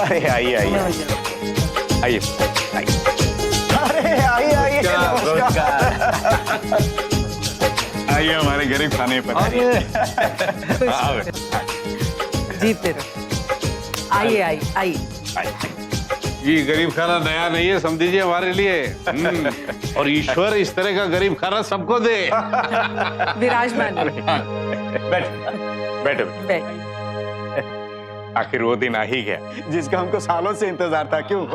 अरे आइए आइए आइए आइए। अरे आइए आइए, आइए हमारे गरीब खाने पर। जीते रहो। आइए आइए आइए। ये गरीब खाना नया नहीं है, समझिए हमारे लिए। और ईश्वर इस तरह का गरीब खाना सबको दे। विराजमान बैठो। बैठ। आखिर वो दिन आ ही गया जिसका हमको सालों से इंतजार था, क्यों?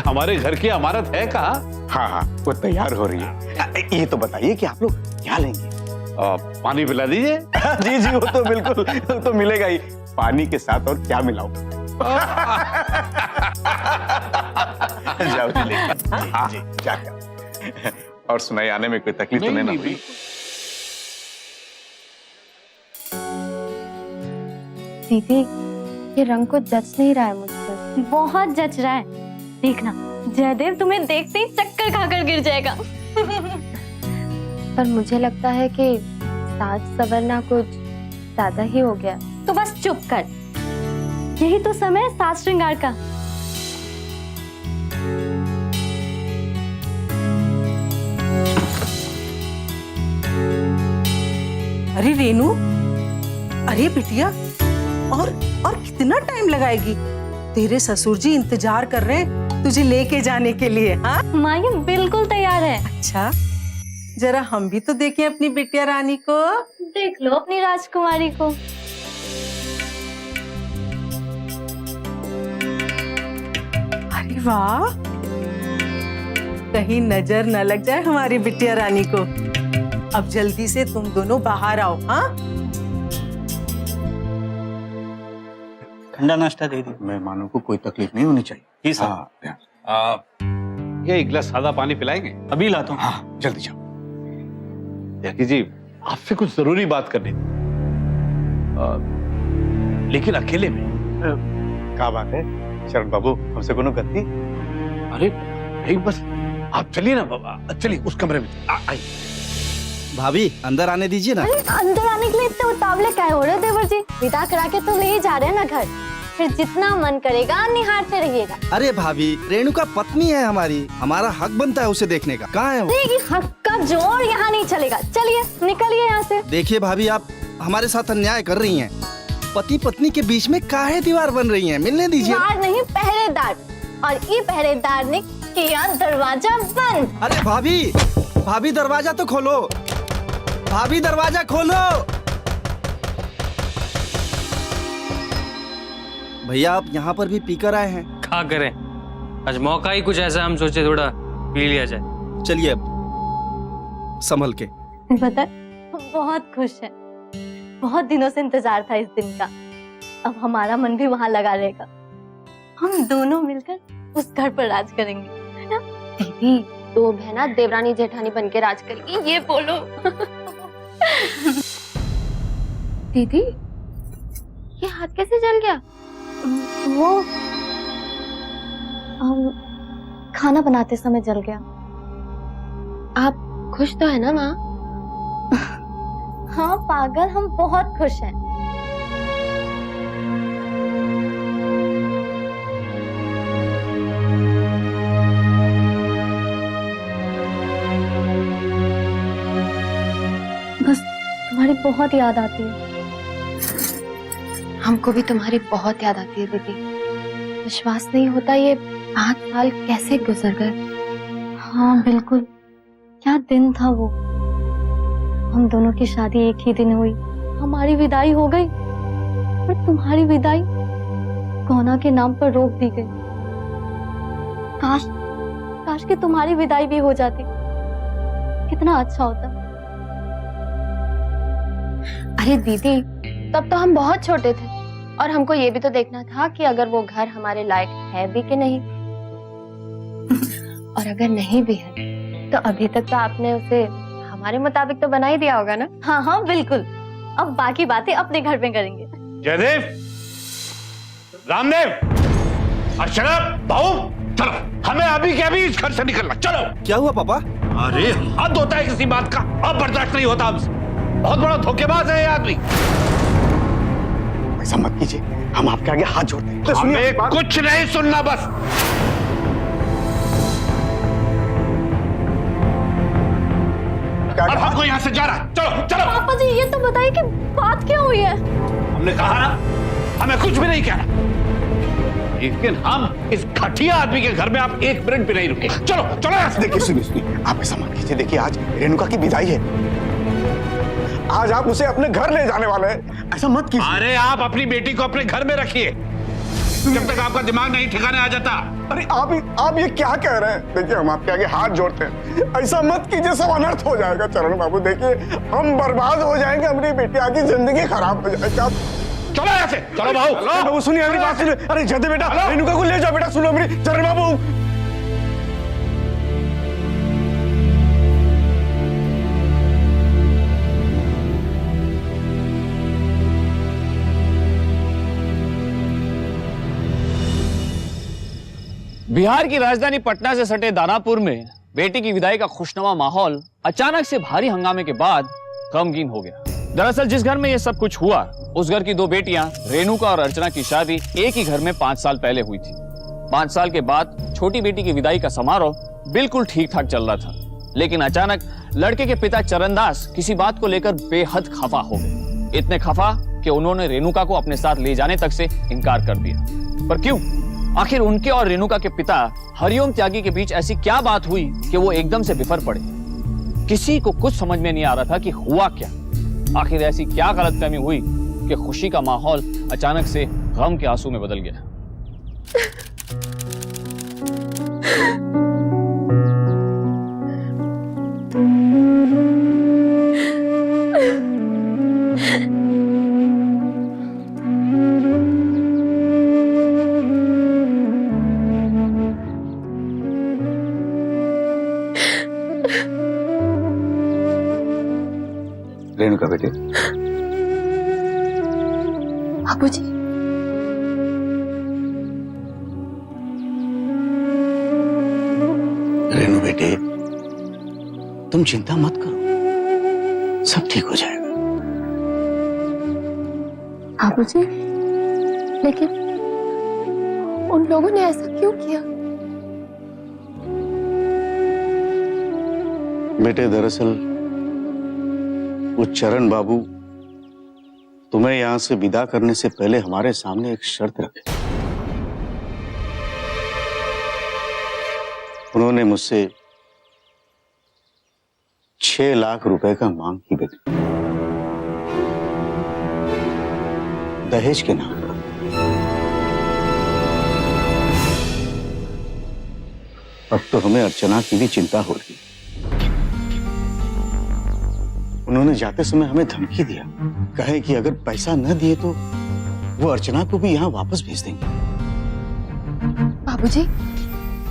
हमारे घर की अमारत है कहाँ? हाँ हाँ, वो तैयार हो रही है। ये तो बताइए कि आप लोग क्या लेंगे? पानी पिला दीजिए। जी जी, वो तो बिल्कुल, वो तो मिलेगा ही। पानी के साथ और क्या मिलाऊं? जाओ जी लेके। हाँ जी, जाकर। और सुनाई आने में कोई तकलीफ तो नहीं ना हुई? दीदी, ये रंग को जच नहीं रहा है मुझ पर। बहुत जच रहा है। देखना, जयदेव तुम्हें देखते ही चक्कर खाकर गिर जाएगा। पर मुझे लगता है कि साज सवरना कुछ ज्यादा ही हो गया। तो बस चुप कर, यही तो समय है साज श्रृंगार का। अरे रेनू, अरे बिटिया, और कितना टाइम लगाएगी? तेरे ससुर जी इंतजार कर रहे हैं तुझे लेके जाने के लिए। हाँ माँ, ये बिल्कुल तैयार है। अच्छा, जरा हम भी तो देखें अपनी बिटिया रानी को। देख लो अपनी राजकुमारी को। अरे वाह, कहीं नजर न लग जाए हमारी बिटिया रानी को। अब जल्दी से तुम दोनों बाहर आओ। हाँ, ठंडा नाश्ता दे दी। मेहमानों को कोई तकलीफ नहीं होनी चाहिए। जी साहब। ये एक गिलास सादा पानी पिलाएंगे? अभी लाता हूँ। हाँ, जल्दी जाओ। जैकी जी, आपसे कुछ जरूरी बात करनी थी, लेकिन अकेले में। क्या बात है शरण बाबू, हमसे कोनो गलती? अरे नहीं, बस आप चलिए ना बाबा, चलिए उस कमरे में आइए। भाभी अंदर आने दीजिए ना। अंदर आने के लिए इतने उतावले क्या हो रहे हो देवर जी? विदा करा के तो ले ही जा रहे हैं ना घर, फिर जितना मन करेगा निहारते रहिएगा। अरे भाभी, रेणुका पत्नी है हमारी, हमारा हक बनता है उसे देखने का। कहाँ है वो? नहीं, हक का जोर यहाँ नहीं चलेगा। चलिए निकलिए यहाँ से। देखिए भाभी, आप हमारे साथ अन्याय कर रही हैं। पति पत्नी के बीच में काहे दीवार बन रही हैं? मिलने दीजिए। दीवार नहीं, पहरेदार। और ये पहरेदार ने किया दरवाजा बंद। अरे भाभी, भाभी दरवाजा तो खोलो। भाभी दरवाजा खोलो। भैया, आप यहाँ पर भी पीकर आए हैं? क्या करें, आज मौका ही कुछ ऐसा, हम सोचे थोड़ा पी लिया जाए। चलिए अब संभल के। बता, हम बहुत खुश हैं। बहुत दिनों से इंतजार था इस दिन का। अब हमारा मन भी वहाँ लगा रहेगा। हम दोनों मिलकर उस घर पर राज करेंगे, है ना? दीदी, दो बहना देवरानी जेठानी बन के राज करेगी, ये बोलो। दीदी, ये हाथ कैसे जल गया? वो खाना बनाते समय जल गया। आप खुश तो है ना माँ? हाँ पागल, हम बहुत खुश हैं। बस तुम्हारी बहुत याद आती है। हमको भी तुम्हारी बहुत याद आती है दीदी। विश्वास नहीं होता ये 5 साल कैसे गुजर गए। हाँ बिल्कुल, क्या दिन था वो। हम दोनों की शादी एक ही दिन हुई, हमारी विदाई हो गई, पर तुम्हारी विदाई गौना के नाम पर रोक दी गई। काश कि तुम्हारी विदाई भी हो जाती, कितना अच्छा होता। अरे दीदी, तब तो हम बहुत छोटे थे और हमको ये भी तो देखना था कि अगर वो घर हमारे लायक है भी कि नहीं। और अगर नहीं भी है तो अभी तक तो आपने उसे हमारे मुताबिक तो बना ही दिया होगा ना? हाँ हाँ बिल्कुल, अब बाकी बातें अपने घर में करेंगे। जयदेव, रामदेव, अर्चना बहू चलो, हमें अभी के अभी इस घर से निकलना, चलो। क्या हुआ पापा? अरे हद होता है किसी बात का, अब बर्दाश्त नहीं होता हमसे। बहुत बड़ा धोखेबाज है ये आदमी। ऐसा मत कीजिए, हम आपके आगे हाथ जोड़ते हैं। हमें कुछ नहीं सुनना, बस अब हमको यहाँ से जाना, चलो चलो। पापा जी ये तो बताइए कि बात क्या हुई है? हमने कहा ना, हमें कुछ भी नहीं कहना, लेकिन हम इस घटिया आदमी के घर में आप एक मिनट भी नहीं रुके। चलो चलो यहाँ से। देखिए सुनिए, आप ऐसा मत कीजिए। देखिए आज रेणुका की विदाई है, आज आप उसे अपने घर ले जाने वाले हैं, ऐसा मत कीजिए। अरे आप अपनी बेटी को अपने घर में रखिए जब तक आपका दिमाग नहीं ठिकाने आ जाता। अरे आप ये क्या कह रहे हैं? देखिए हम आपके आगे हाथ जोड़ते हैं, ऐसा मत कीजिए, सब अनर्थ हो जाएगा। चरण बाबू देखिए, हम बर्बाद हो जाएंगे, हमारी बेटिया की जिंदगी खराब हो जाएगी। चलो यहाँ से, चलो बाबू। बाबू सुनिए मेरी बात सुनिए। अरे जल्दी बेटा रेणुका को ले जाओ, बेटा सुनो मेरी। चरण बाबू बिहार की राजधानी पटना से सटे दानापुर में बेटी की विदाई का खुशनुमा माहौल अचानक से भारी हंगामे के बाद गमगीन हो गया। दरअसल जिस घर में यह सब कुछ हुआ, उस घर की दो बेटियां रेणुका और अर्चना की शादी एक ही घर में 5 साल पहले हुई थी। 5 साल के बाद छोटी बेटी की विदाई का समारोह बिल्कुल ठीक ठाक चल रहा था, लेकिन अचानक लड़के के पिता चरणदास किसी बात को लेकर बेहद खफा हो गए। इतने खफा कि उन्होंने रेणुका को अपने साथ ले जाने तक से इनकार कर दिया। पर क्यों? आखिर उनके और रेणुका के पिता हरिओम त्यागी के बीच ऐसी क्या बात हुई कि वो एकदम से बिफर पड़े? किसी को कुछ समझ में नहीं आ रहा था कि हुआ क्या। आखिर ऐसी क्या गलतफहमी हुई कि खुशी का माहौल अचानक से गम के आंसू में बदल गया। रेणुका बेटे। बाबूजी, रेणु बेटे तुम चिंता मत करो, सब ठीक हो जाएगा। बाबूजी, लेकिन उन लोगों ने ऐसा क्यों किया? बेटे दरअसल वो चरण बाबू तुम्हें यहां से विदा करने से पहले हमारे सामने एक शर्त रखे। उन्होंने मुझसे 6 लाख रुपए का मांग की बेटे, दहेज के नाम पर। अब तो हमें अर्चना की भी चिंता हो रही। उन्होंने जाते समय हमें धमकी दिया, कहे कि अगर पैसा न दिए तो वो अर्चना को भी यहाँ वापस भेज देंगे। बाबूजी,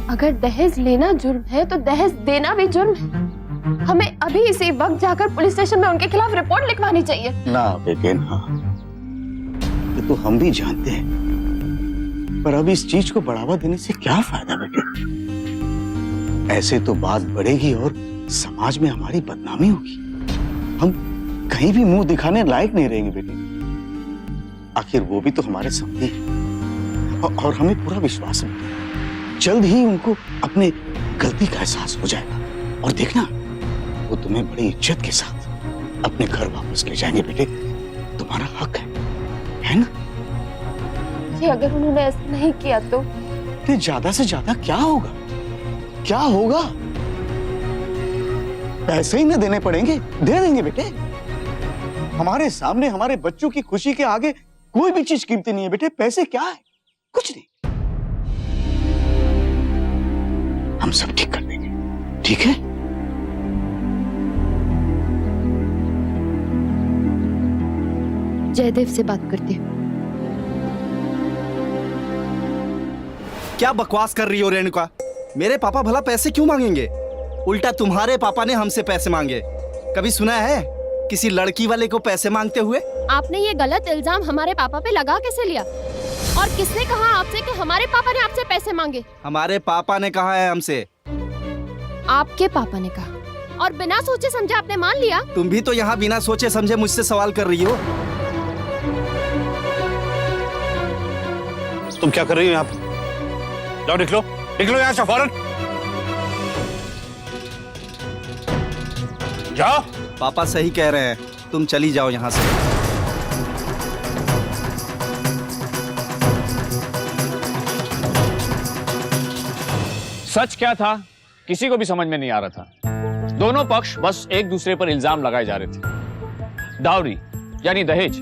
अगर दहेज लेना जुर्म है तो दहेज देना भी जुर्म है। हमें अभी इसी वक्त जाकर पुलिस स्टेशन में उनके खिलाफ रिपोर्ट लिखवानी चाहिए। ना बेटे ना, ये तो हम भी जानते हैं, पर अब इस चीज को बढ़ावा देने से क्या फायदा बेटे? ऐसे तो बात बढ़ेगी और समाज में हमारी बदनामी होगी। हम कहीं भी मुंह दिखाने लायक नहीं रहेंगे बेटे। आखिर वो भी तो हमारे समझे हैं और हमें पूरा विश्वास है जल्द ही उनको अपने गलती का एहसास हो जाएगा और देखना वो तुम्हें बड़ी इज्जत के साथ अपने घर वापस ले जाएंगे बेटे। तुम्हारा हक है ना? जी अगर उन्होंने ऐसा नहीं किया तो ज्यादा से ज्यादा क्या होगा? क्या होगा? पैसे ही न देने पड़ेंगे, दे देंगे बेटे। हमारे सामने हमारे बच्चों की खुशी के आगे कोई भी चीज कीमती नहीं है बेटे। पैसे क्या है? कुछ नहीं। हम सब ठीक कर देंगे, ठीक है? जयदेव से बात करती हूँ। क्या बकवास कर रही हो रेणुका? मेरे पापा भला पैसे क्यों मांगेंगे? उल्टा तुम्हारे पापा ने हमसे पैसे मांगे। कभी सुना है किसी लड़की वाले को पैसे मांगते हुए? आपने ये गलत इल्जाम हमारे पापा पे लगा कैसे लिया? और किसने कहा आपसे कि हमारे पापा ने आपसे पैसे मांगे? हमारे पापा ने कहा है हमसे। आपके पापा ने कहा और बिना सोचे समझे आपने मान लिया? तुम भी तो यहाँ बिना सोचे समझे मुझसे सवाल कर रही हो। तुम क्या कर रही हो यहाँ पे? जाओ निकलो, निकलो यहाँ से फौरन। जाओ। पापा सही कह रहे हैं, तुम चली जाओ यहाँ से। सच क्या था किसी को भी समझ में नहीं आ रहा था। दोनों पक्ष बस एक दूसरे पर इल्जाम लगाए जा रहे थे। डाउरी यानी दहेज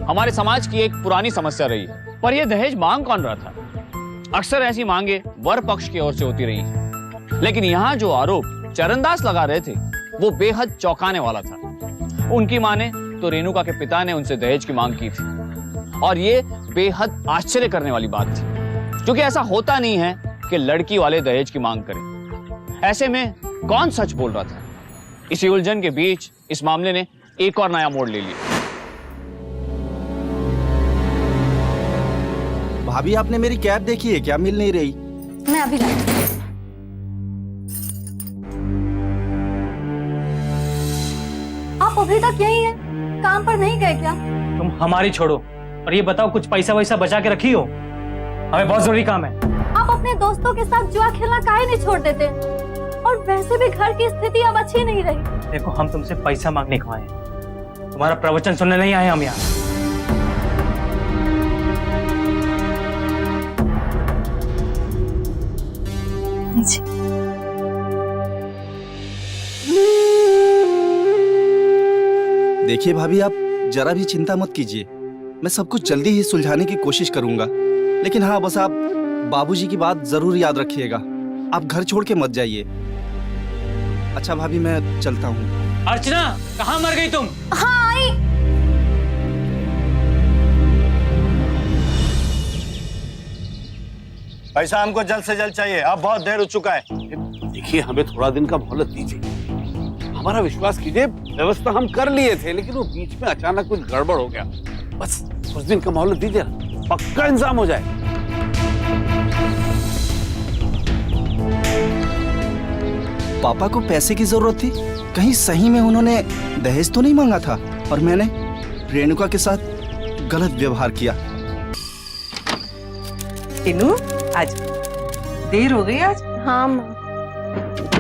हमारे समाज की एक पुरानी समस्या रही है, पर यह दहेज मांग कौन रहा था? अक्सर ऐसी मांगे वर पक्ष की ओर से होती रही है, लेकिन यहाँ जो आरोप चरणदास लगा रहे थे वो बेहद चौंकाने वाला था। उनकी माने तो रेणुका के पिता ने उनसे दहेज की मांग की थी, और ये बेहद आश्चर्य करने वाली बात थी, क्योंकि ऐसा होता नहीं है कि लड़की वाले दहेज की मांग करें। ऐसे में कौन सच बोल रहा था? इसी उलझन के बीच इस मामले ने एक और नया मोड़ ले लिया। भाभी, आपने मेरी कैब देखी है क्या? मिल नहीं रही। मैं अभी लाई। आप अभी तक यही हैं? काम पर नहीं गए क्या? तुम हमारी छोड़ो और ये बताओ, कुछ पैसा वैसा बचा के रखी हो? हमें बहुत जरूरी काम है। आप अपने दोस्तों के साथ जुआ खेलना काहे नहीं छोड़ देते? और वैसे भी घर की स्थिति अब अच्छी नहीं रही। देखो, हम तुमसे पैसा मांगने को आए, तुम्हारा प्रवचन सुनने नहीं आए हम यहाँ। देखिए भाभी, आप जरा भी चिंता मत कीजिए, मैं सब कुछ जल्दी ही सुलझाने की कोशिश करूंगा। लेकिन हाँ, बस आप बाबूजी की बात जरूर याद रखिएगा। आप घर छोड़ के मत जाइए। अच्छा भाभी, मैं चलता हूँ। अर्चना, कहाँ मर गई तुम? हाँ आई। पैसा हमको जल्द से जल्द चाहिए, अब बहुत देर हो चुका है। देखिए, हमें थोड़ा दिन का मोहलत दीजिए। हमारा विश्वास कीजिए, व्यवस्था हम कर लिए थे, लेकिन वो बीच में अचानक कुछ गड़बड़ हो गया। बस कुछ दिन का मोहलत दीजिए, पक्का इंतजाम हो जाए। पापा को पैसे की जरूरत थी? कहीं सही में उन्होंने दहेज तो नहीं मांगा था और मैंने रेणुका के साथ गलत व्यवहार किया? टीनू, आज देर हो गई आज। हाँ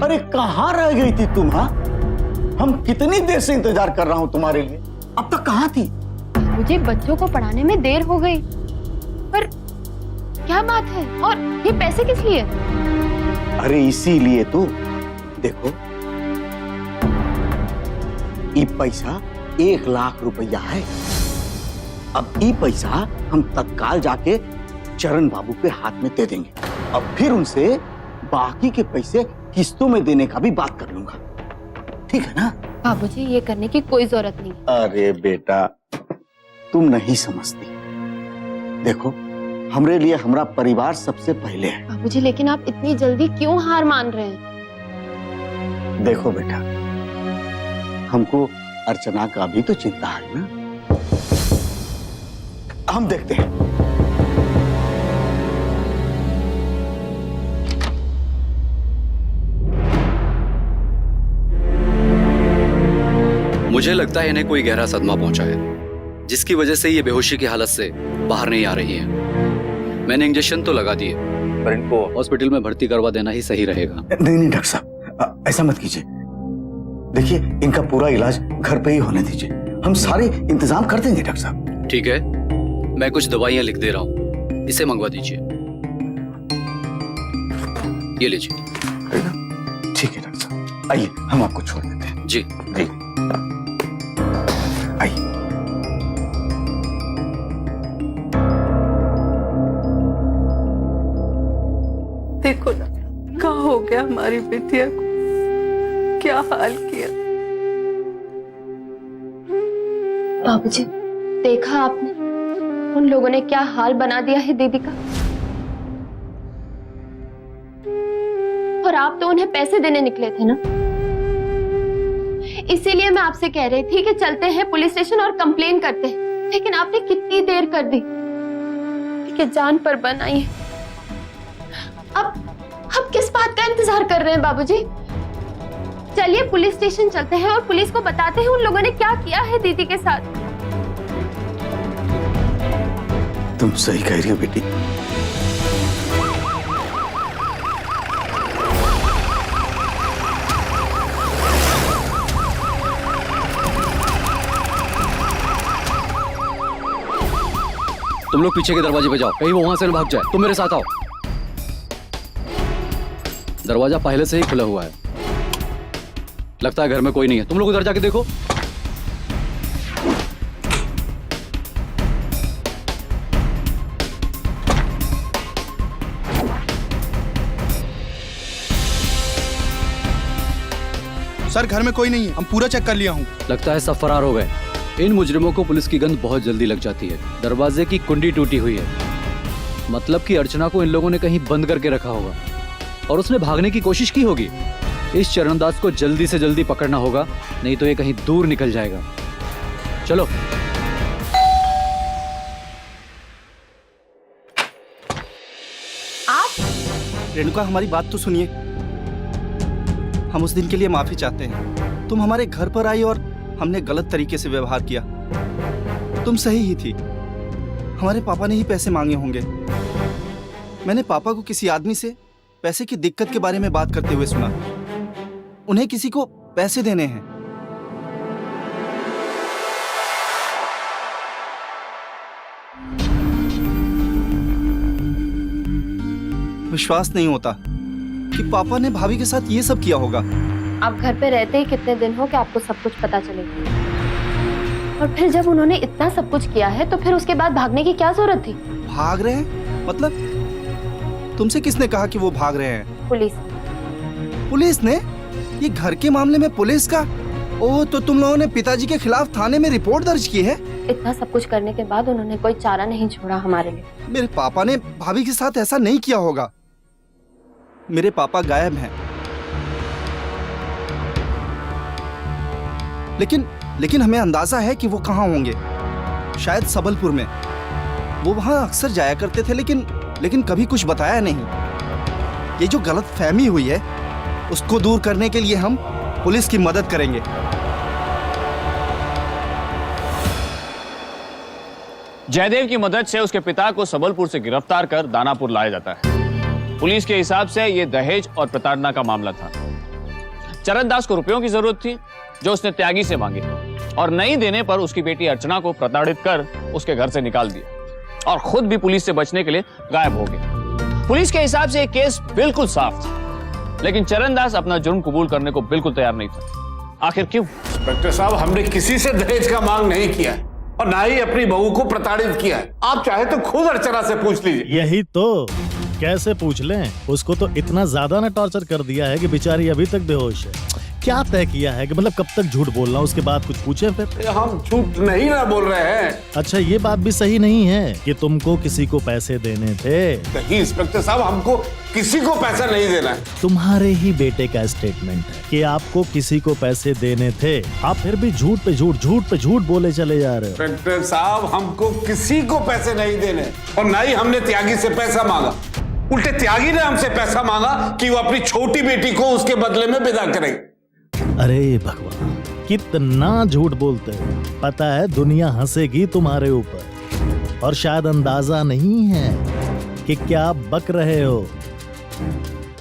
अरे कहाँ रह गई थी तुम? हाँ, हम कितनी देर से इंतजार कर रहा हूँ तुम्हारे लिए। अब तक कहाँ थी? मुझे बच्चों को पढ़ाने में देर हो गई। पर क्या बात है? और ये पैसे किस लिए? अरे इसीलिए तो। देखो, ये पैसा 1 लाख रुपया है। अब ये पैसा हम तत्काल जाके चरण बाबू के हाथ में दे देंगे। अब फिर उनसे बाकी के पैसे किस्तों में देने का भी बात कर लूंगा, ठीक है ना? बाबूजी, ये करने की कोई जरूरत नहीं। अरे बेटा, तुम नहीं समझती। देखो, हमरे लिए हमारा परिवार सबसे पहले है। बाबूजी, लेकिन आप इतनी जल्दी क्यों हार मान रहे हैं? देखो बेटा, हमको अर्चना का भी तो चिंता है ना। हम देखते हैं। मुझे लगता है इन्हें कोई गहरा सदमा पहुंचा है, जिसकी वजह से ये बेहोशी की हालत से बाहर नहीं आ रही है। मैंने इंजेक्शन तो लगा दिए, पर इनको हॉस्पिटल में भर्ती करवा देना ही सही रहेगा। नहीं नहीं डॉक्टर साहब, ऐसा मत कीजिए। देखिए, इनका पूरा इलाज घर पे ही होने दीजिए। हम सारे इंतजाम कर देंगे डॉक्टर साहब। ठीक है, मैं कुछ दवाइयां लिख दे रहा हूँ, इसे मंगवा दीजिए। ये लीजिए। ठीक है डॉक्टर साहब, आइए हम आपको छोड़ देते हैं। जी जी, आइए। देखो ना, क्या हो गया हमारी बिटिया को, क्या हाल किया। बाबूजी, देखा आपने उन लोगों ने क्या हाल बना दिया है दीदी का। और आप तो उन्हें पैसे देने निकले थे ना, इसीलिए मैं आपसे कह रही थी कि चलते हैं पुलिस स्टेशन और कंप्लेन करते हैं, लेकिन आपने कितनी देर कर दी। के जान पर बन आई है। अब किस बात का इंतजार कर रहे हैं बाबूजी? चलिए पुलिस स्टेशन चलते हैं और पुलिस को बताते हैं उन लोगों ने क्या किया है दीदी के साथ। तुम सही कह रही हो बेटी। तुम लोग पीछे के दरवाजे पे जाओ, कहीं वो वहां से न भाग जाए। तुम मेरे साथ आओ। दरवाजा पहले से ही खुला हुआ है, लगता है घर में कोई नहीं है। तुम लोग उधर जाके देखो। सर घर में कोई नहीं है, हम पूरा चेक कर लिया हूँ। लगता है सब फरार हो गए। इन मुजरिमों को पुलिस की गंध बहुत जल्दी लग जाती है। दरवाजे की कुंडी टूटी हुई है, मतलब कि अर्चना को इन लोगों ने कहीं बंद करके रखा होगा और उसने भागने की कोशिश की होगी। इस चरणदास को जल्दी से जल्दी पकड़ना होगा, नहीं तो ये कहीं दूर निकल जाएगा। चलो। रेणुका हमारी बात तो सुनिए। हम उस दिन के लिए माफी चाहते हैं। तुम हमारे घर पर आई और हमने गलत तरीके से व्यवहार किया। तुम सही ही थी, हमारे पापा ने ही पैसे मांगे होंगे। मैंने पापा को किसी आदमी से पैसे की दिक्कत के बारे में बात करते हुए सुना। उन्हें किसी को पैसे देने हैं। विश्वास नहीं होता कि पापा ने भाभी के साथ ये सब किया होगा। आप घर पे रहते ही कितने दिन हो कि आपको सब कुछ पता चलेगा? और फिर जब उन्होंने इतना सब कुछ किया है तो फिर उसके बाद भागने की क्या जरूरत थी? भाग रहे हैं? मतलब तुमसे किसने कहा कि वो भाग रहे हैं? पुलिस। पुलिस ने? ये घर के मामले में पुलिस का? ओह, तो तुम लोगों ने पिताजी के खिलाफ थाने में रिपोर्ट दर्ज की है? इतना सब कुछ करने के बाद उन्होंने कोई चारा नहीं छोड़ा हमारे लिए। मेरे पापा ने भाभी के साथ ऐसा नहीं किया होगा। मेरे पापा गायब हैं। लेकिन हमें अंदाजा है कि वो कहाँ होंगे। शायद सबलपुर में। वो वहां अक्सर जाया करते थे, लेकिन कभी कुछ बताया नहीं। ये जो गलतफहमी हुई है उसको दूर करने के लिए हम पुलिस की मदद करेंगे। जयदेव की मदद से उसके पिता को सबलपुर से गिरफ्तार कर दानापुर लाया जाता है। पुलिस के हिसाब से यह दहेज और प्रताड़ना का मामला था। चरणदास को रुपयों की जरूरत थी जो उसने त्यागी से मांगे और नहीं देने पर उसकी बेटी अर्चना को प्रताड़ित कर उसके घर से निकाल दिया और खुद भी पुलिस से बचने के लिए गायब हो गया। पुलिस के हिसाब से यह केस बिल्कुल साफ था, लेकिन चरणदास अपना जुर्म कबूल करने को बिल्कुल तैयार नहीं था। आखिर क्यों? इंस्पेक्टर साहब, हमने किसी से दहेज का मांग नहीं किया है और ना ही अपनी बहू को प्रताड़ित किया है। आप चाहे तो खुद अर्चना से पूछ लीजिए। यही तो, कैसे पूछ लें? उसको तो इतना ज्यादा ना टॉर्चर कर दिया है कि बेचारी अभी तक बेहोश है। क्या तय किया है कि मतलब कब तक झूठ बोलना, उसके बाद कुछ पूछे फिर? हम झूठ नहीं ना बोल रहे हैं। अच्छा, ये बात भी सही नहीं है कि तुमको किसी को पैसे देने थे। नहीं इंस्पेक्टर साहब, हमको किसी को पैसा नहीं देना है। तुम्हारे ही बेटे का स्टेटमेंट है कि आपको किसी को पैसे देने थे। आप फिर भी झूठ पे झूठ बोले चले जा रहे हो। इंस्पेक्टर साहब, हमको किसी को पैसे नहीं देने और ना ही हमने त्यागी से पैसा मांगा। उल्टे त्यागी ने हमसे पैसा मांगा कि वो अपनी छोटी बेटी को उसके बदले में विदा करें। अरे भगवान, कितना झूठ बोलते हो। पता है दुनिया हंसेगी तुम्हारे ऊपर और शायद अंदाजा नहीं है कि क्या बक रहे हो।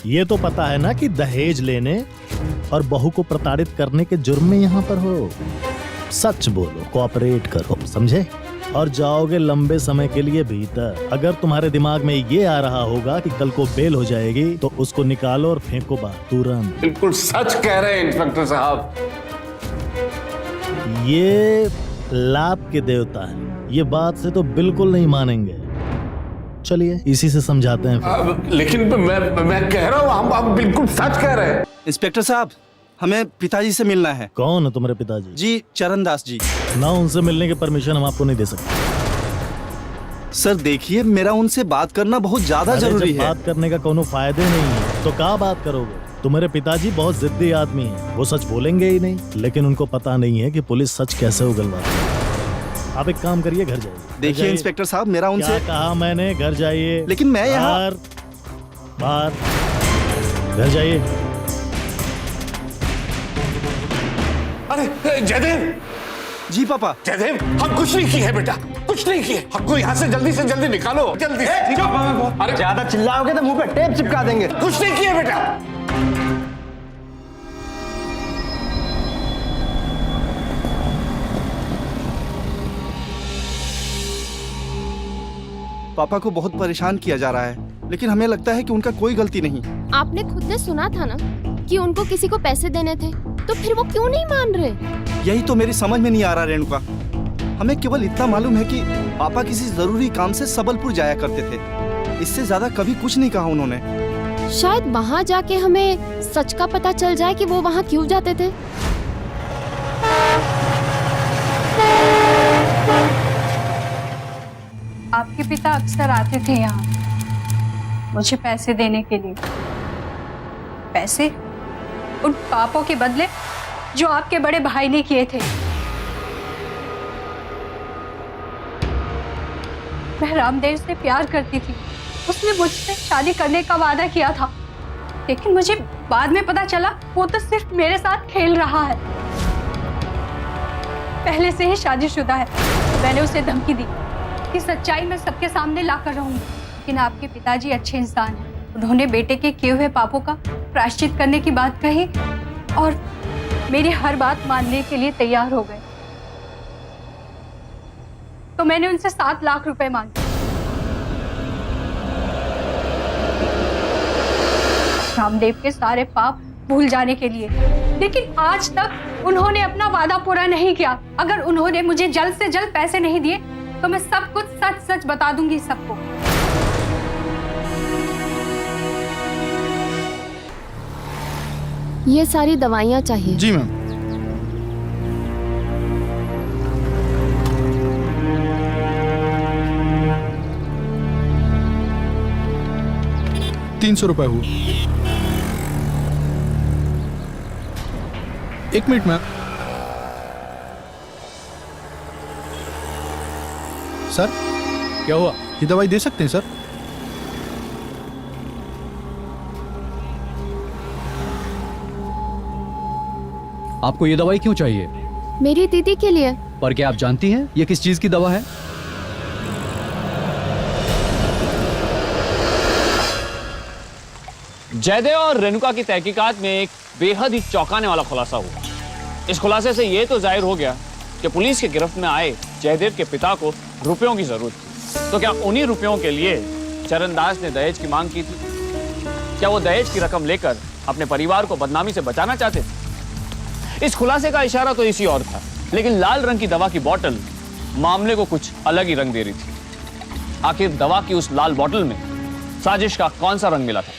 ये तो पता है ना कि दहेज लेने और बहू को प्रताड़ित करने के जुर्म में यहाँ पर हो। सच बोलो, कोऑपरेट करो, समझे? और जाओगे लंबे समय के लिए भीतर। अगर तुम्हारे दिमाग में ये आ रहा होगा कि कल को बेल हो जाएगी तो उसको निकालो और फेंको बाहर तुरंत। बिल्कुल सच कह रहे हैं इंस्पेक्टर साहब। ये लात के देवता हैं, ये बात से तो बिल्कुल नहीं मानेंगे। चलिए इसी से समझाते हैं। लेकिन मैं कह रहा हूँ हम बिल्कुल सच कह रहे हैं। इंस्पेक्टर साहब, हमें पिताजी से मिलना है। कौन है तुम्हारे पिताजी? जी, चरणदास जी। ना, उनसे मिलने की परमिशन हम आपको नहीं दे सकते। सर देखिए, मेरा उनसे बात करना बहुत ज्यादा जरूरी है। बात करने का कोनो फायदे नहीं है तो क्या बात करोगे? तुम्हारे पिताजी बहुत जिद्दी आदमी हैं, वो सच बोलेंगे ही नहीं। लेकिन उनको पता नहीं है कि पुलिस सच कैसे उगलवाती है। आप एक काम करिए, घर जाइए। घर देखिए जाइए। इंस्पेक्टर साहब, मेरा क्या उनसे कहा मैंने? घर जाइए। लेकिन मैं यहाँ बाहर बाहर, घर जाइए। अरे जयदेव, जी पापा। जयदेव, हम कुछ नहीं किए हैं बेटा, कुछ नहीं किए। हमको यहाँ से जल्दी निकालो, जल्दी से। अरे ज्यादा चिल्लाओगे तो मुंह पे टेप चिपका देंगे। कुछ नहीं किए बेटा। पापा को बहुत परेशान किया जा रहा है, लेकिन हमें लगता है कि उनका कोई गलती नहीं। आपने खुद ने सुना था ना कि उनको किसी को पैसे देने थे, तो फिर वो क्यों नहीं मान रहे? यही तो मेरी समझ में नहीं आ रहा रेणुका। हमें केवल इतना मालूम है कि पापा किसी जरूरी काम से सबलपुर जाया करते थे। इससे ज्यादा कभी कुछ नहीं कहा उन्होंने। शायद वहाँ जाके हमें सच का पता चल जाए कि वो वहाँ क्यों जाते थे। आपके पिता अक्सर आते थे यहाँ मुझे पैसे देने के लिए। पैसे उन पापों के बदले जो आपके बड़े भाई ने किए थे। मैं रामदेव से प्यार करती थी, उसने मुझसे शादी करने का वादा किया था, लेकिन मुझे बाद में पता चला वो तो सिर्फ मेरे साथ खेल रहा है। पहले से ही शादीशुदा है। मैंने उसे धमकी दी कि सच्चाई मैं सबके सामने लाकर रहूंगी, लेकिन आपके पिताजी अच्छे इंसान हैं। उन्होंने बेटे के किए हुए पापों का प्रायश्चित करने की बात कही और मेरी हर बात मानने के लिए तैयार हो गए। तो मैंने उनसे 7 लाख रुपए मांगे। रामदेव के सारे पाप भूल जाने के लिए, लेकिन आज तक उन्होंने अपना वादा पूरा नहीं किया। अगर उन्होंने मुझे जल्द से जल्द पैसे नहीं दिए तो मैं सब कुछ सच सच बता दूंगी सबको। ये सारी दवाइयाँ चाहिए। जी मैम। ₹300 हुआ। 1 मिनट मैम। सर क्या हुआ? ये दवाई दे सकते हैं सर? आपको ये दवाई क्यों चाहिए? मेरी दीदी के लिए। पर क्या आप जानती हैं ये किस चीज की दवा है? जयदेव और रेणुका की तहकीकात में एक बेहद ही चौंकाने वाला खुलासा हुआ। इस खुलासे से यह तो जाहिर हो गया कि पुलिस की गिरफ्त में आए जयदेव के पिता को रुपयों की जरूरत थी। तो क्या उन्हीं रुपयों के लिए चरणदास ने दहेज की मांग की थी? क्या वो दहेज की रकम लेकर अपने परिवार को बदनामी से बचाना चाहते थे? इस खुलासे का इशारा तो इसी और था, लेकिन लाल रंग की दवा की बोतल मामले को कुछ अलग ही रंग दे रही थी। आखिर दवा की उस लाल बोतल में साजिश का कौन सा रंग मिला था?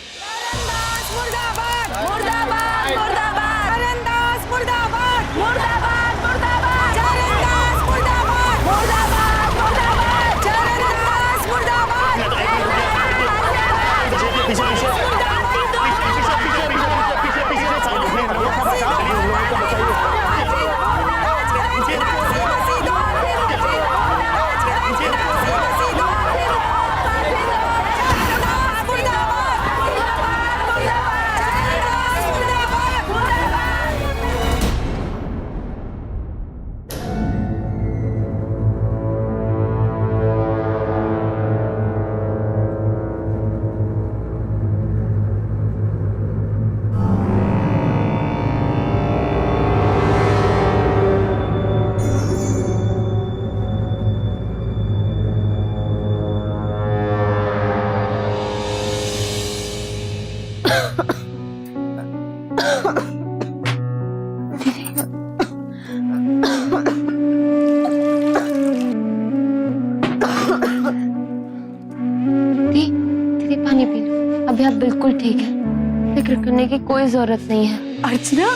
दीदी पानी पी लो, अभी आप बिल्कुल ठीक है, फिक्र करने की कोई जरूरत नहीं है। अर्चना,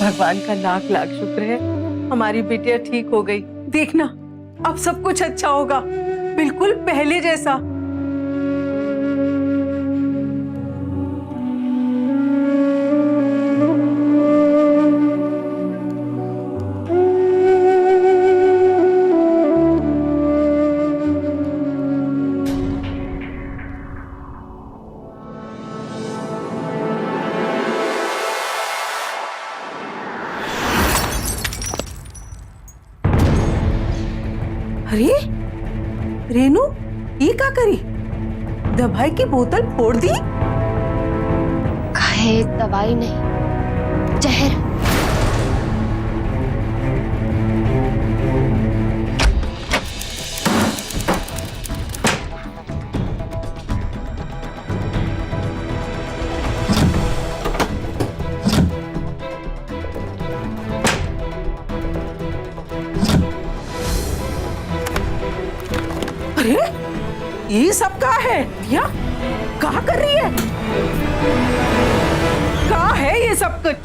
भगवान का लाख लाख शुक्र है हमारी बिटिया ठीक हो गई। देखना अब सब कुछ अच्छा होगा, बिल्कुल पहले जैसा। अरे रेनू, ये क्या करी? दवाई की बोतल फोड़ दी? कहे दवाई नहीं, जहर। अरे ये सब क्या है? या क्या कर रही है? क्या है ये सब कुछ?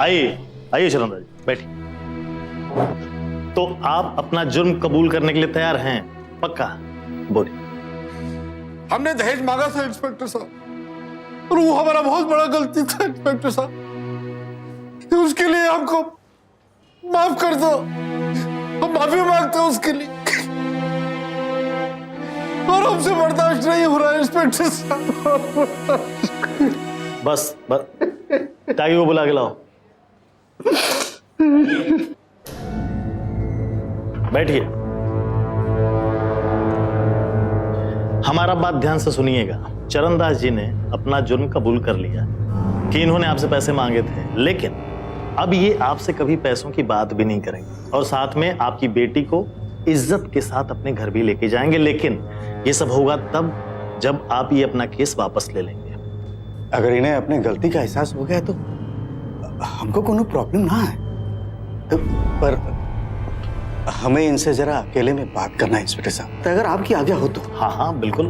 आइए आइए चरंदा जी, बैठिए। तो आप अपना जुर्म कबूल करने के लिए तैयार हैं? पक्का? बोलिए। हमने दहेज मांगा था इंस्पेक्टर साहब, और वो हमारा बहुत बड़ा गलती था इंस्पेक्टर साहब। उसके लिए हमको माफ कर दो, हम माफी मांगते हैं उसके लिए। और हमसे बर्दाश्त नहीं हो रहा है इंस्पेक्टर साहब। बस ताकि वो बुला के लाओ। बैठिए। हमारा बात ध्यान से सुनिएगा। चरणदास जी ने अपना जुर्म कबूल कर लिया कि इन्होंने आपसे पैसे मांगे थे, लेकिन अब ये आपसे कभी पैसों की बात भी नहीं करेंगे और साथ में आपकी बेटी को इज्जत के साथ अपने घर भी लेके जाएंगे। लेकिन ये सब होगा तब जब आप ये अपना केस वापस ले लेंगे। अगर इन्हें अपने गलती का एहसास हो गया तो हमको कोनो प्रॉब्लम ना है, पर हमें इनसे जरा अकेले में बात करना है इंस्पेक्टर साहब, तो अगर आपकी आज्ञा हो तो। हाँ हाँ बिल्कुल।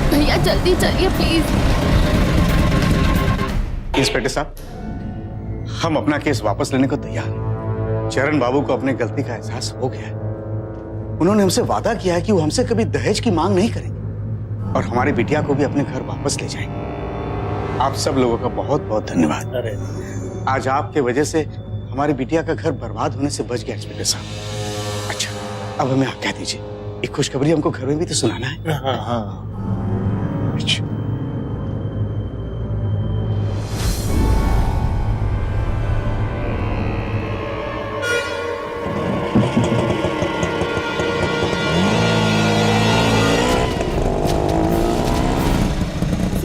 भैया जल्दी चलिए प्लीज। इंस्पेक्टर साहब, हम अपना केस वापस लेने को तैयार हैं। चरण बाबू को अपने गलती का एहसास हो गया है। उन्होंने हमसे वादा किया है कि वो हमसे कभी दहेज की मांग नहीं करेंगे और हमारी बिटिया को भी अपने घर वापस ले जाएंगे। आप सब लोगों का बहुत बहुत धन्यवाद। अरे आज आपके वजह से हमारी बिटिया का घर बर्बाद होने से बच गया इंस्पेक्टर साहब। अच्छा, अब हमें आप कह दीजिए, एक खुशखबरी हमको घर में भी तो सुनाना है। हाँ हाँ। अच्छा।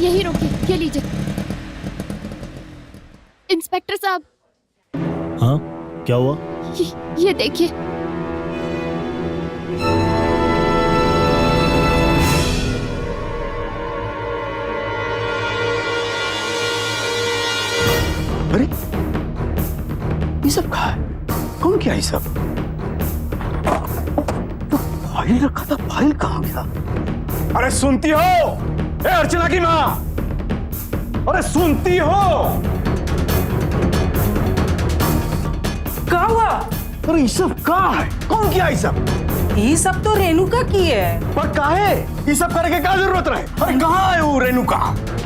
यही रोकिए, ये लीजिए। इंस्पेक्टर साहब, हाँ क्या हुआ? ये देखिए। अरे ये सब कहा है? कौन किया ये सब? तो फाइल रखा था, फाइल कहाँ गया? अरे सुनती हो ए अर्चना की माँ, अरे सुनती हो? क्या हुआ? अरे ये सब कहाँ है? कौन किया ये सब? ये सब तो रेणुका की है। पर काहे? ये सब करने की क्या जरूरत रहे? अरे कहाँ है वो रेणुका?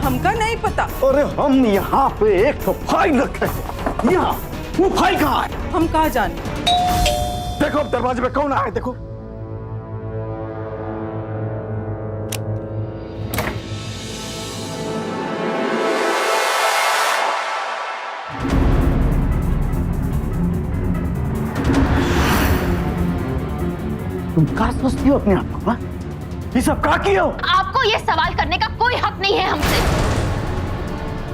हमका नहीं पता। अरे हम यहाँ पे एक तो फाइल रखे हैं। यहाँ वो फाइल कहाँ है? हम कहाँ जाने? देखो अब दरवाजे पे कौन आया है, देखो। तुम क्या सोचती हो अपने आप को? हाँ? ये सब क्या किया हो? आपको ये सवाल करने का कोई हक नहीं है हमसे।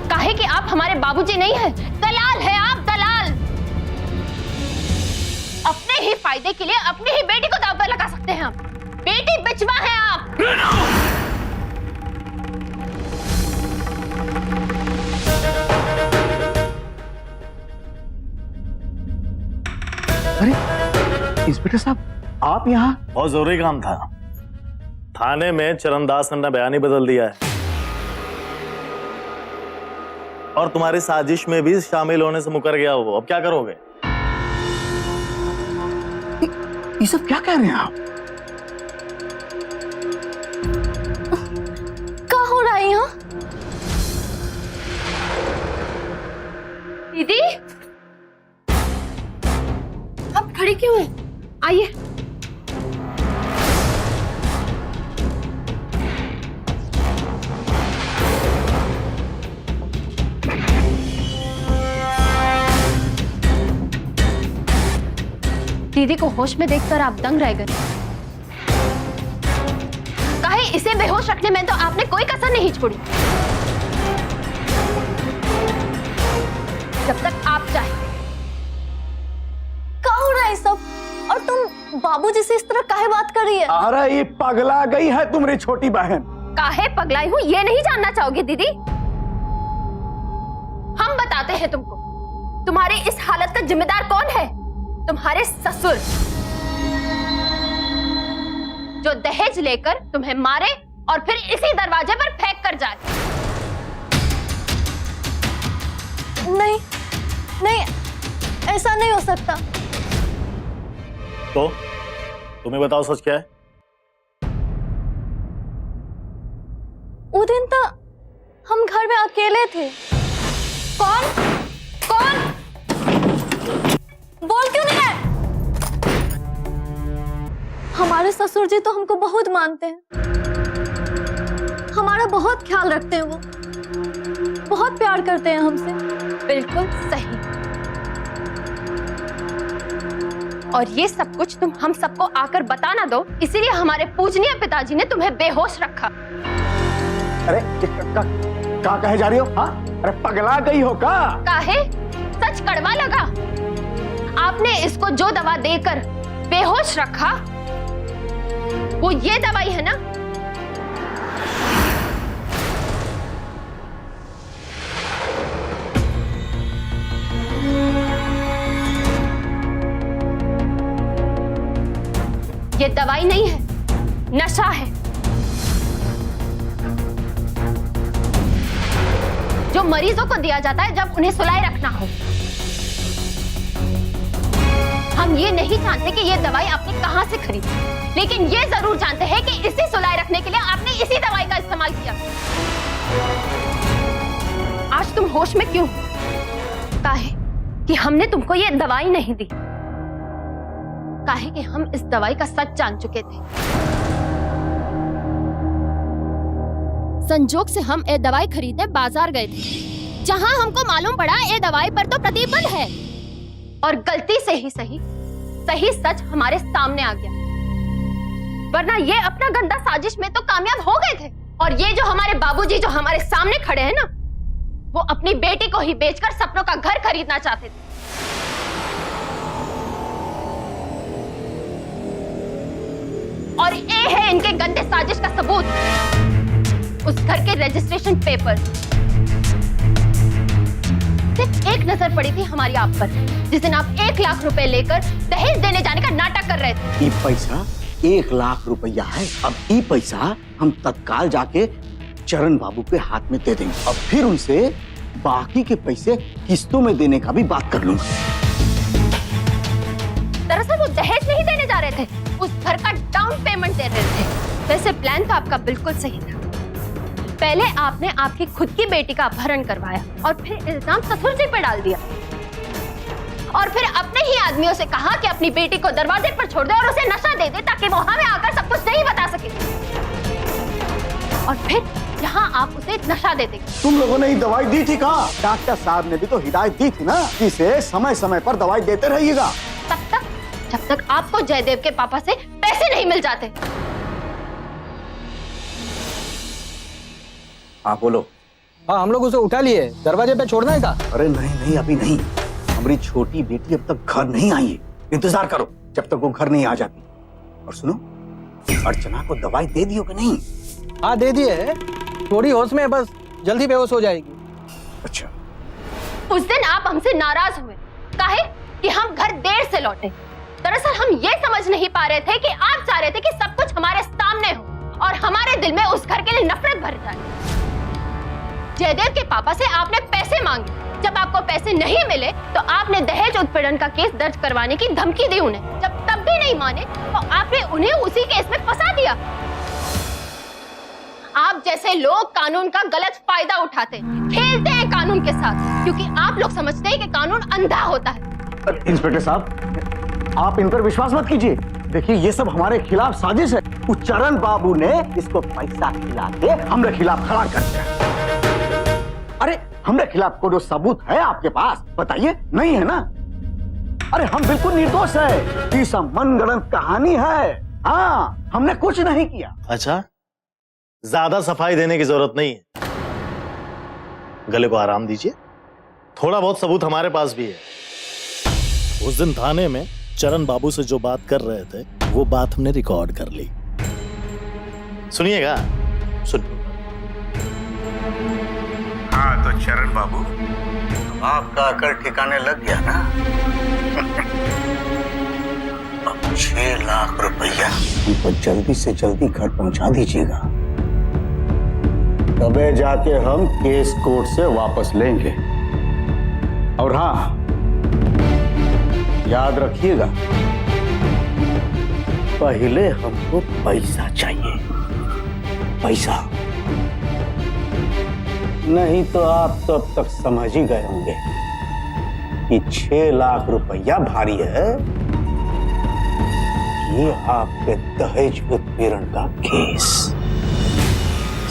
काहे कि आप हमारे बाबूजी नहीं हैं, दलाल है आप, दलाल। अपने ही फायदे के लिए अपनी ही बेटी को दांव पर लगा सकते हैं हम। बेटी बिचवा है आप। अरे इंस्पेक्टर साहब, आप यहाँ? बहुत जरूरी काम था। थाने में चरणदास ने बयान ही बदल दिया है और तुम्हारी साजिश में भी शामिल होने से मुकर गया वो। अब क्या करोगे? ये सब क्या कह रहे हैं आप? क्या हो रहा है यहाँ? दीदी, आप खड़ी क्यों हैं? आइए। दीदी को होश में देखकर आप दंग रह गए। काहे इसे बेहोश रखने में तो आपने कोई कसर नहीं छोड़ी। जब तक आप चाहे। क्या हो रहा है सब? और तुम बाबूजी से इस तरह काहे बात कर रही है? अरे ये पगला गई है तुम्हारी छोटी बहन। काहे पगलाई हूँ ये नहीं जानना चाहोगे दीदी? हम बताते हैं तुमको, तुम्हारी इस हालत का जिम्मेदार कौन है? तुम्हारे ससुर, जो दहेज लेकर तुम्हें मारे और फिर इसी दरवाजे पर फेंक कर जाए। नहीं नहीं, ऐसा नहीं हो सकता। तो तुम्हें बताओ सच क्या है? वो दिन तो हम घर में अकेले थे। कौन कौन? बोल क्यों नहीं है? हमारे ससुर जी तो हमको बहुत मानते हैं, हमारा बहुत ख्याल रखते हैं, वो बहुत प्यार करते हैं हमसे। बिल्कुल सही। और ये सब कुछ तुम हम सबको आकर बता ना दो, इसीलिए हमारे पूजनीय पिताजी ने तुम्हें बेहोश रखा। अरे क्या कहे जा रही हो? हाँ, अरे पगला गई हो का? काहे? सच कड़वा लगा? आपने इसको जो दवा देकर बेहोश रखा वो ये दवाई है ना? ये दवाई नहीं है, नशा है, जो मरीजों को दिया जाता है जब उन्हें सुलाए रखना हो। हम ये नहीं जानते कि ये दवाई आपने कहां से खरीदी, लेकिन ये जरूर जानते हैं कि इसे सुलाए रखने के लिए आपने इसी दवाई का इस्तेमाल किया। आज तुम होश में क्यों? काहे कि हमने तुमको ये दवाई नहीं दी, काहे कि हम इस दवाई का सच जान चुके थे। संजोग से हम ये दवाई खरीदने बाजार गए थे, जहां हमको मालूम पड़ा ये दवाई पर तो प्रतिबंध है, और गलती से ही सही सच हमारे सामने आ गया, वरना ये अपना गंदा साजिश में तो कामयाब हो गए थे। और ये जो हमारे बाबूजी जो हमारे सामने खड़े हैं ना, वो अपनी बेटी को ही बेचकर सपनों का घर खरीदना चाहते थे। और ये है इनके गंदे साजिश का सबूत, उस घर के रजिस्ट्रेशन पेपर। सिर्फ एक नजर पड़ी थी हमारी आप पर, जिस दिन आप 1 लाख रुपए लेकर दहेज देने जाने का नाटक कर रहे थे। ये पैसा 1 लाख रुपया है। अब ये पैसा हम तत्काल जाके चरण बाबू के हाथ में दे देंगे, अब फिर उनसे बाकी के पैसे किस्तों में देने का भी बात कर लूंगा। दरअसल वो दहेज नहीं देने जा रहे थे, उस घर का डाउन पेमेंट दे रहे थे। वैसे प्लान तो आपका बिल्कुल सही था। पहले आपने आपकी खुद की बेटी का अपहरण करवाया और फिर इल्जाम ससुर जी पे डाल दिया, और फिर अपने ही आदमियों से कहा कि अपनी बेटी को दरवाजे पर छोड़ दे और उसे नशा दे दे, ताकि वो हमें आकर सब कुछ नहीं बता सके। और फिर यहाँ आप उसे नशा दे देंगे। तुम लोगों ने ही दवाई दी थी कहाँ? डॉक्टर साहब ने भी तो हिदायत दी थी ना, इसे समय समय पर दवाई देते रहिएगा। तब तक जब तक आपको जयदेव के पापा से पैसे नहीं मिल जाते। हाँ बोलो। हाँ, हम लोग उसे उठा लिए, दरवाजे पे छोड़ना ही था। अरे नहीं अभी नहीं, हमारी छोटी बेटी अब तक घर नहीं आई है, इंतजार करो जब तक वो घर नहीं आ जाती। और सुनो, अर्चना को दवाई दे दियो कि नहीं? हाँ दे दिए, थोड़ी होश में, बस जल्दी बेहोश हो जाएगी। अच्छा। उस दिन आप हमसे नाराज हुए, काहे कि हम घर देर से लौटे। दरअसल हम ये समझ नहीं पा रहे थे कि आप चाह रहे थे कि सब कुछ हमारे सामने हो और हमारे दिल में उस घर के लिए नफरत भर जाए। जयदेव के पापा से आपने पैसे मांगे, जब आपको पैसे नहीं मिले तो आपने दहेज उत्पीड़न का केस दर्ज करवाने की धमकी दी उन्हें। जब तब भी नहीं माने तो आपने उन्हें उसी केस में फंसा दिया। आप जैसे लोग कानून का गलत फायदा उठाते, खेलते हैं कानून के साथ, क्योंकि आप लोग समझते हैं कि कानून अंधा होता है। इंस्पेक्टर साहब, आप इन पर विश्वास मत कीजिए। देखिए ये सब हमारे खिलाफ साजिश है। उस चरण बाबू ने इसको पैसा खिला के हमारे खिलाफ खड़ा कर दिया। अरे हमारे खिलाफ कोई सबूत है आपके पास? बताइए, नहीं है ना? अरे हम बिल्कुल निर्दोष है, ये सब मनगढ़ंत कहानी है। हाँ, हमने कुछ नहीं किया। अच्छा, ज्यादा सफाई देने की जरूरत नहीं है, गले को आराम दीजिए, थोड़ा बहुत सबूत हमारे पास भी है। उस दिन थाने में चरण बाबू से जो बात कर रहे थे वो बात हमने रिकॉर्ड कर ली। सुनिएगा, सुन। हाँ तो चरण बाबू, तो आपका अकल ठिकाने लग गया ना? अब 6 लाख रुपया हमको जल्दी से जल्दी घर पहुंचा दीजिएगा, तबे जाके हम केस कोर्ट से वापस लेंगे। और हाँ, याद रखिएगा, पहले हमको पैसा चाहिए, पैसा। नहीं तो आप तो अब तक समझ ही गए होंगे कि 6 लाख रुपया भारी है। ये आपके दहेज उत्पीड़न का केस,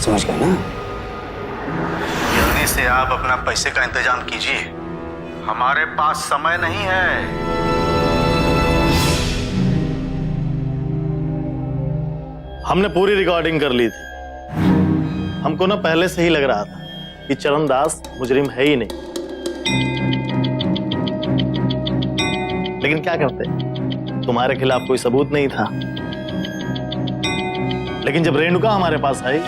समझ गए ना? जल्दी से आप अपना पैसे का इंतजाम कीजिए, हमारे पास समय नहीं है। हमने पूरी रिकॉर्डिंग कर ली थी। हमको ना पहले से ही लग रहा था कि चरणदास मुजरिम है ही नहीं, लेकिन क्या करते, तुम्हारे खिलाफ कोई सबूत नहीं था। लेकिन जब रेणुका हमारे पास आई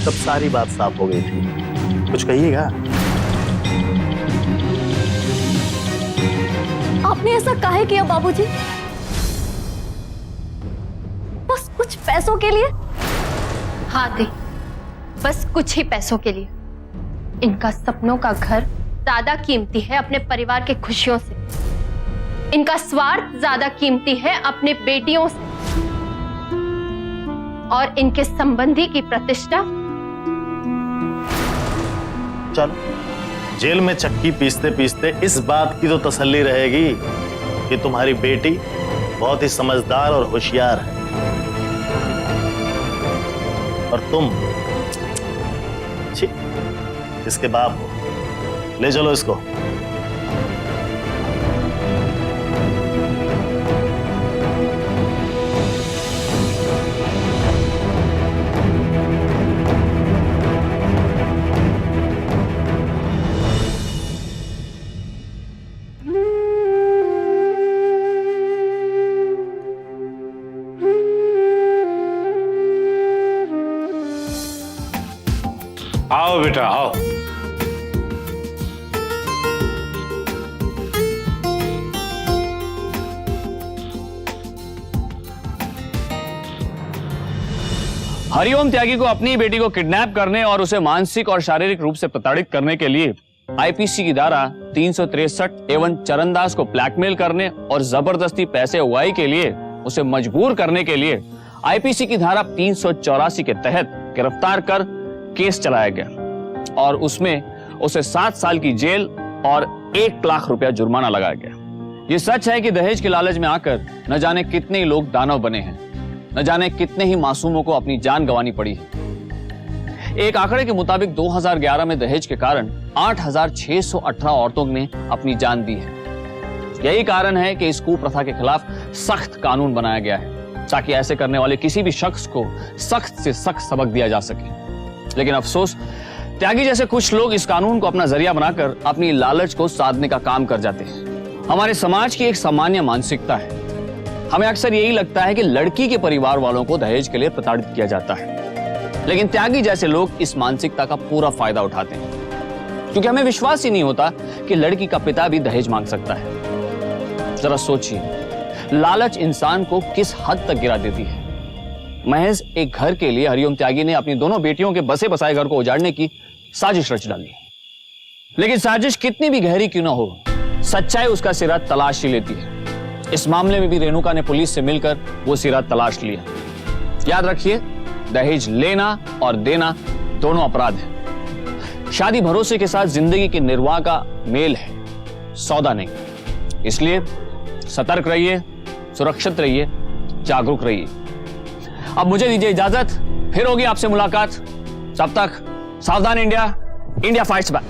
तब सारी बात साफ हो गई थी। कुछ कहिएगा? आपने ऐसा काहे किया बाबूजी? बस कुछ पैसों के लिए? हाँ दी, बस कुछ ही पैसों के लिए। इनका सपनों का घर ज्यादा कीमती है अपने परिवार के खुशियों से। इनका स्वार्थ ज्यादा कीमती है अपने बेटियों से। और इनके संबंधी की प्रतिष्ठा। चलो, जेल में चक्की पीसते पीसते इस बात की तो तसल्ली रहेगी कि तुम्हारी बेटी बहुत ही समझदार और होशियार है, और तुम इसके बाप हो। ले चलो इसको। आओ बेटा आओ। हरिओम त्यागी को अपनी बेटी को किडनैप करने और उसे मानसिक और शारीरिक रूप से प्रताड़ित करने के लिए आईपीसी की धारा 363 एवं चरणदास को ब्लैकमेल करने और जबरदस्ती पैसे उगाही के लिए उसे मजबूर करने के लिए आईपीसी की धारा 384 के तहत गिरफ्तार कर केस चलाया गया और उसमें उसे 7 साल की जेल और 1 लाख रुपया जुर्माना लगाया गया। ये सच है कि दहेज के लालच में आकर न जाने कितने ही लोग दानव बने हैं, न जाने कितने ही मासूमों को अपनी जान गंवानी पड़ी है। एक आंकड़े के मुताबिक 2011 में दहेज के कारण 8,618 औरतों ने अपनी जान दी है। यही कारण है कि इस कुप्रथा के खिलाफ सख्त कानून बनाया गया है ताकि ऐसे करने वाले किसी भी शख्स को सख्त से सख्त सबक दिया जा सके। लेकिन अफसोस, त्यागी जैसे कुछ लोग इस कानून को अपना जरिया बनाकर अपनी लालच को साधने का काम कर जाते हैं। हमारे समाज की एक सामान्य मानसिकता है, हमें अक्सर यही लगता है कि लड़की के परिवार वालों को दहेज के लिए प्रताड़ित किया जाता है। लेकिन त्यागी जैसे लोग इस मानसिकता का पूरा फायदा उठाते हैं, क्योंकि हमें विश्वास ही नहीं होता कि लड़की का पिता भी दहेज मांग सकता है। जरा सोचिए, लालच इंसान को किस हद तक गिरा देती है। महज एक घर के लिए हरिओम त्यागी ने अपनी दोनों बेटियों के बसे बसाए घर को उजाड़ने की साजिश रच डाली। लेकिन साजिश कितनी भी गहरी क्यों ना हो, सच्चाई उसका सिरा तलाश ही लेती है। इस मामले में भी रेणुका ने पुलिस से मिलकर वो सिरा तलाश लिया। याद रखिए, दहेज लेना और देना दोनों अपराध है। शादी भरोसे के साथ जिंदगी के निर्वाह का मेल है, सौदा नहीं। इसलिए सतर्क रहिए, सुरक्षित रहिए, जागरूक रहिए। अब मुझे दीजिए इजाजत, फिर होगी आपसे मुलाकात। तब तक सावधान इंडिया, इंडिया फाइट्स बैक।